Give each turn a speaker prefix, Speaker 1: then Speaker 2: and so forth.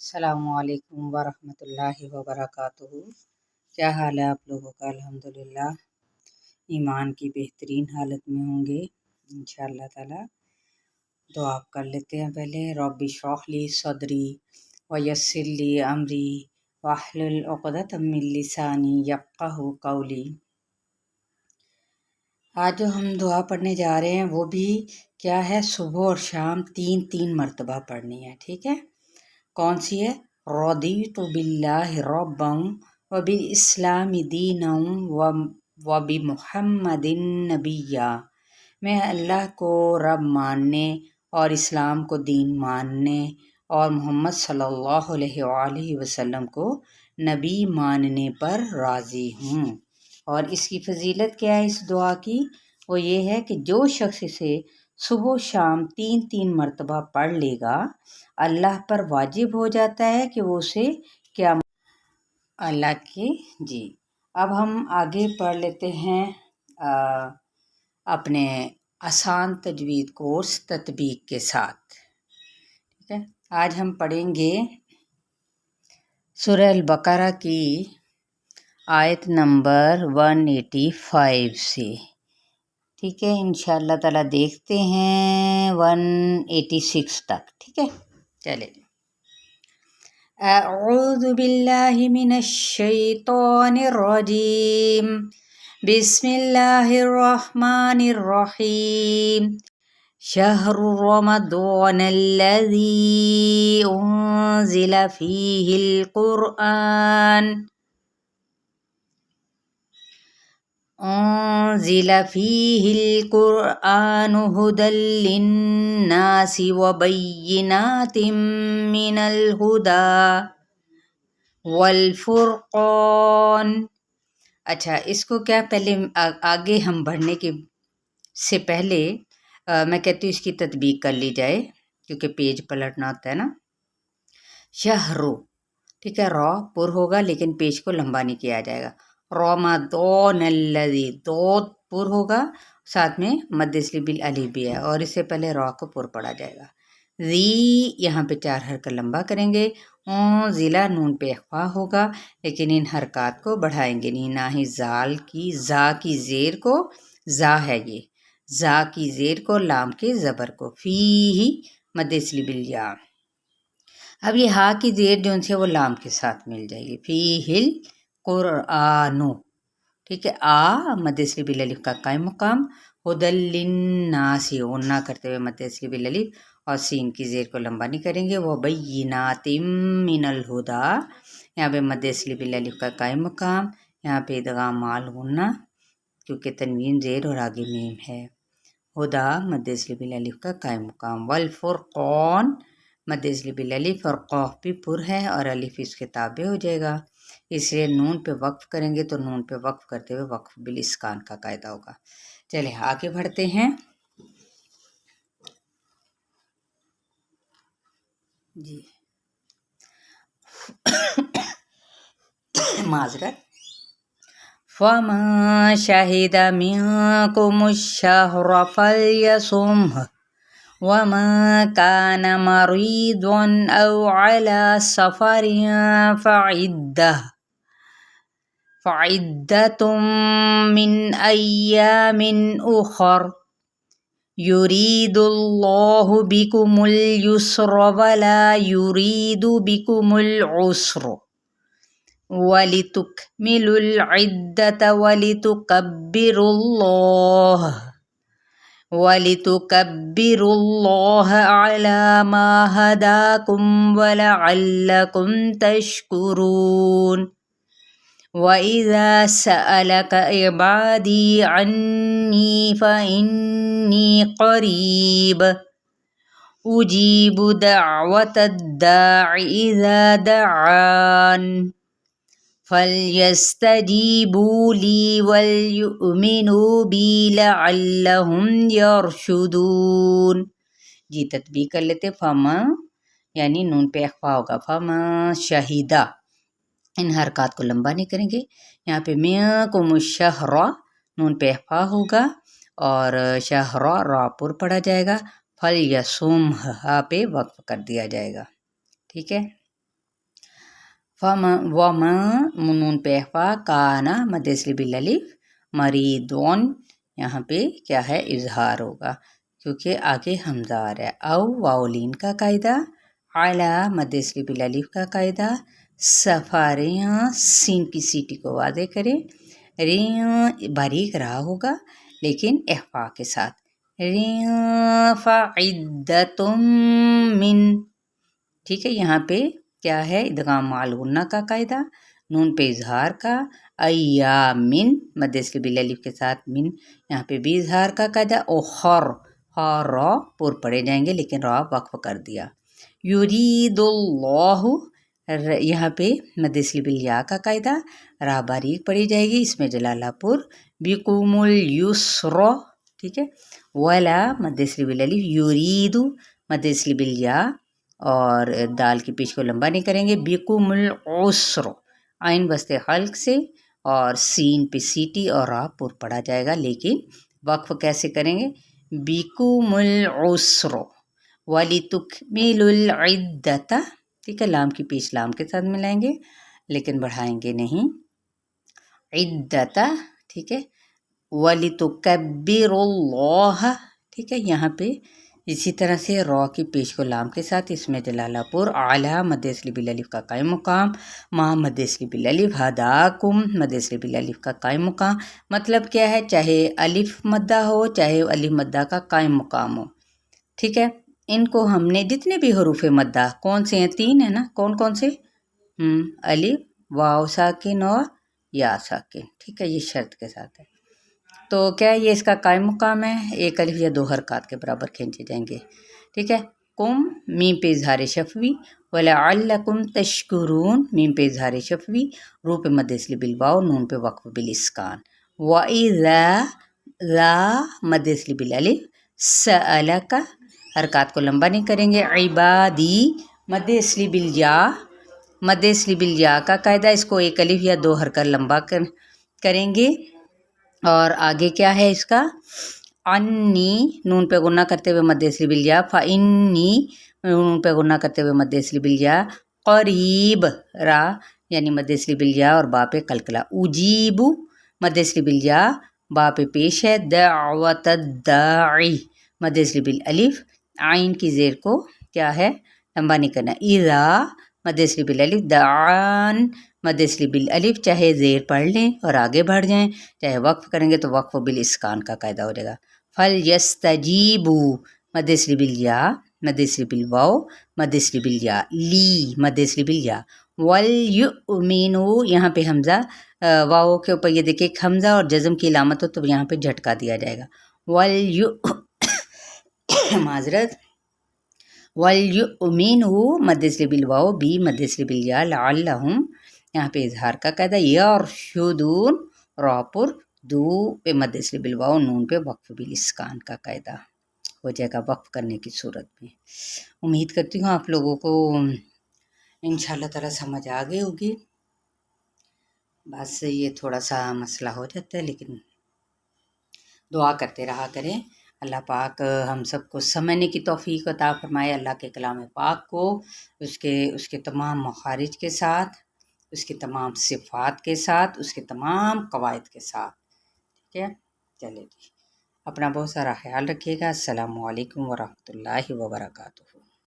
Speaker 1: السلام علیکم ورحمۃ اللہ وبرکاتہ۔ کیا حال ہے آپ لوگوں کا؟ الحمدللہ ایمان کی بہترین حالت میں ہوں گے انشاءاللہ تعالی۔ دعا کر لیتے ہیں پہلے۔ رب اشرح لی صدری ویسر لی امری واحلل عقدۃ من لسانی یفقہوا قولی۔ آج جو ہم دعا پڑھنے جا رہے ہیں وہ بھی کیا ہے، صبح اور شام تین مرتبہ پڑھنی ہے، ٹھیک ہے؟ کون سی ہے؟ رضیت باللہ ربا وبالاسلام دینا وبمحمد نبیا۔ میں اللہ کو رب ماننے اور اسلام کو دین ماننے اور محمد صلی اللہ علیہ وآلہ وسلم کو نبی ماننے پر راضی ہوں۔ اور اس کی فضیلت کیا ہے اس دعا کی؟ وہ یہ ہے کہ جو شخص اسے صبح و شام تین مرتبہ پڑھ لے گا، اللہ پر واجب ہو جاتا ہے کہ وہ اسے کیا اللہ کی اب ہم آگے پڑھ لیتے ہیں اپنے آسان تجوید کورس تطبیق کے ساتھ، ٹھیک ہے؟ آج ہم پڑھیں گے سورہ البقرہ کی آیت نمبر 185 سے، ٹھیک ہے؟ انشاءاللہ تعالیٰ دیکھتے ہیں 186 تک، ٹھیک ہے؟ چلے۔ اعوذ باللہ من الشیطان الرجیم، بسم اللہ الرحمن الرحیم۔ شہر رمضان الذی انزل فیہ القرآن هدى للناس وبینات من الہدی والفرقان۔ اچھا، اس کو کیا پہلے آگے ہم بڑھنے کے سے پہلے میں کہتی ہوں اس کی تطبیق کر لی جائے، کیونکہ پیج پلٹنا ہوتا ہے نا۔ شہرو، ٹھیک ہے؟ را پر ہوگا لیکن پیج کو لمبا نہیں کیا جائے گا۔ رمضان الذی، دو پر ہوگا، ساتھ میں مد اصلی بالالف بھی ہے، اور اس سے پہلے را کو پر پڑھا جائے گا۔ ذی یہاں پہ 4 حرکت لمبا کریں گے۔ ضلع نون پہ اخفا ہوگا لیکن ان حرکات کو بڑھائیں گے نہیں، نہ ہی زال کی زا کی زیر کو، زا ہے یہ، زا کی زیر کو، لام کے زبر کو، فی ہی مد اصلی بالیا۔ اب یہ ہا کی زیر جو ان سے وہ لام کے ساتھ مل جائے گی، فی ہل قرآنو، ٹھیک ہے؟ مد اصلی بالالف کا قائم مقام، ہدی للناس غنہ کرتے ہوئے مد اصلی بالالف، اور سین کی زیر کو لمبا نہیں کریں گے۔ وبینات من الہدی، یہاں پہ مد اصلی بالالف کا قائم مقام، یہاں پہ ادغام مال غنہ کیونکہ تنوین زیر اور آگے میم ہے۔ ہدا مد اصلی بالالف کا قائم مقام۔ والفرقان مد اصلی بالالف اور قاف بھی پر ہے اور الف اس کے تابع ہو جائے گا، اس لیے نون پہ وقف کریں گے تو نون پہ وقف کرتے ہوئے وقف بالاسکان کا قاعدہ ہوگا۔ چلے آگے بڑھتے ہیں جی۔ معذرت۔ فَمَن شَهِدَ مِنكُمُ الشَّهْرَ فَلْيَصُمْهُ وَمَن كَانَ مَرِيضًا أَوْ عَلَى سَفَرٍ فَعِدَّةٌ مِّنْ أَيَّامٍ أُخَرَ يُرِيدُ اللَّهُ بِكُمُ الْيُسْرَ وَلَا يُرِيدُ بِكُمُ الْعُسْرَ وَلِتُكْمِلُوا الْعِدَّةَ وَلِتُكَبِّرُوا اللَّهَ عَلَى مَا هَدَاكُمْ وَلَعَلَّكُمْ تَشْكُرُونَ۔ وَإِذَا سَأَلَكَ عِبَادِي عَنِّي فَإِنِّي قَرِيبٌ أُجِيبُ دَعْوَةَ الدَّاعِ إِذَا دَعَانِ فَلْيَسْتَجِيبُوا لِي وَلْيُؤْمِنُوا بِي لَعَلَّهُمْ يَرْشُدُونَ۔ جی تطبیق کر لیتے۔ فَمَن یعنی نون پہ اخفا ہوگا، فَمَن شَہِدَ، ان حرکات کو لمبا نہیں کریں گے۔ یہاں پہ مِنکُمُ الشَّہْرَ نون پہ اخفا ہوگا اور شہر را پر پڑھا جائے گا، فَلْيَصُمْهُ ہا پہ وقف کر دیا جائے گا، ٹھیک ہے؟ वमा नून पे अहवा काना मदस्ली बिल अलिफ मरीदोन, यहाँ पे क्या है इजहार होगा क्योंकि आगे हमजा आ रहा है। औ वाउलीन का कायदा, आला मदस्ली बिल अलिफ का कायदा, सफारियाँ सीन की सीटी को वादे करें, रियाँ बारीक रहा होगा लेकिन अहवा के साथ, रियाँ फ़इद्दतुम मिन, ठीक है। यहाँ पे क्या है इदगाम माल गुन्ना का कायदा, नून पे इजहार का, अय्यामिन मदस्ली बिल अलिफ के साथ मिन, यहाँ पे भी इजहार का कायदा, ओखर और रॉ पुर पड़े जाएंगे लेकिन रॉ वक्फ कर दिया। युरीदुल्लाहु, यहाँ पे मदस्ली बिल या का कायदा, रा बारीक पड़ी जाएगी, इसमें जलालापुर, बिकुमुल युस्र, ठीक है। वला मदस्ली बिल अलिफ, युरीदु मदस्ली बिल या और दाल की पेश को लंबा नहीं करेंगे, बिकुमुल उस्र, आइन बस्ते हल्क से और सीन पे सीटी और रा पुर पड़ा जाएगा लेकिन वक्फ कैसे करेंगे, बिकुमुल उस्र वलितुकमिलुल इद्दता, ठीक है। लाम की पेश लाम के साथ मिलाएंगे लेकिन बढ़ाएंगे नहीं, इद्दता, ठीक है। वलितुकब्बिरुल्लाह, ठीक है। यहाँ पे इसी तरह से रॉ की पेश को लाम के साथ, इसमें जलालापुर, आला मदस्ली बिल अलिफ का कायम मुकाम, मा मदस्ली बिल अलिफ, हदाकुम मदस्ली बिल अलिफ का कायम मुकाम। मतलब क्या है, चाहे अलिफ मद्दा हो चाहे अलिफ मद्दा का कायम मुकाम हो, ठीक है। इनको हमने जितने भी हरूफ मद्दा कौन से हैं, 3 है ना, कौन कौन से, अलिफ, वाव साकिन और या साकिन, ठीक है, ये शर्त के साथ है। तो क्या ये इसका कायम मुकाम है, एक अलिफ या 2 हरकत के बराबर खींचे जाएंगे, ठीक है। कुम मीम पे इजहार शफवी, वलअल्लकुम तशकुरून मीम पे इजहार शफवी, रू पे मदस्ली बिल वाव, नून पे वक्फ बिल इस्कान, वइज़ा ला मदस्ली बिल अलिफ, सअलका हरकत को लंबा नहीं करेंगे, इबादी मदस्ली बिल या, मदस्ली बिल या का कायदा, इसको एक अलिफ या 2 हरकत लंबा करेंगे और आगे क्या है इसका, अन्नी नून पे गुन्ना करते हुए मदस्ली बिल या, फ़इन्नी नून पे गुन्ना करते हुए मदस्ली बिल या, क़रीब रा यानी मदस्ली बिल या और बा पे कलकला, उजीबु मदस्ली बिल या, बा पे पेश है, दावत दाई मदस्ली बिल अलिफ, आइन की ज़ेर को क्या है लंबा नहीं करना, इज़ा मदस्ली बिल अलिफ, दान मदस्ली बिल अलिफ, चाहे ज़ेर पढ़ लें और आगे बढ़ जाएं, चाहे वक्फ करेंगे तो वक्फ बिल इस्कान का कायदा हो जाएगा। फल यस्तजीबू मदस्ली बिल या, मदस्ली बिल वाव, मदस्ली बिल या, ली मदस्ली बिल या, वल युमिनु, यहाँ पे हमज़ा वाव के ऊपर ये देखिए हमज़ा और जज़म की इलामत हो तो यहाँ पे झटका दिया जाएगा, वल यु माजरत, वल युमिनु मदस्ली बिल वाव, बी मदस्ली बिल या, लअल्लहुम यहाँ पे इजहार का कायदा, यरशुदून रापुर, दू पे मदस्ली बिल वाव, नून पे वक्फ बिल इस्कान का कायदा हो जाएगा वक्फ करने की सूरत में। उम्मीद करती हूँ आप लोगों को इंशाल्लाह ताला समझ आ गई होगी। बस ये थोड़ा सा मसला हो जाता है लेकिन दुआ करते रहा करें, अल्लाह पाक हम सबको समझने की तौफीक अता फरमाए, अल्लाह के कलाम पाक को उसके तमाम मखारिज के साथ, उसके तमाम सिफ़ात के साथ, उसके तमाम कवायद के साथ, ठीक है। चलिए जी, अपना बहुत सारा ख्याल रखिएगा। अस्सलामु अलैकुम वरहमतुल्लाहि वबरकातुहू।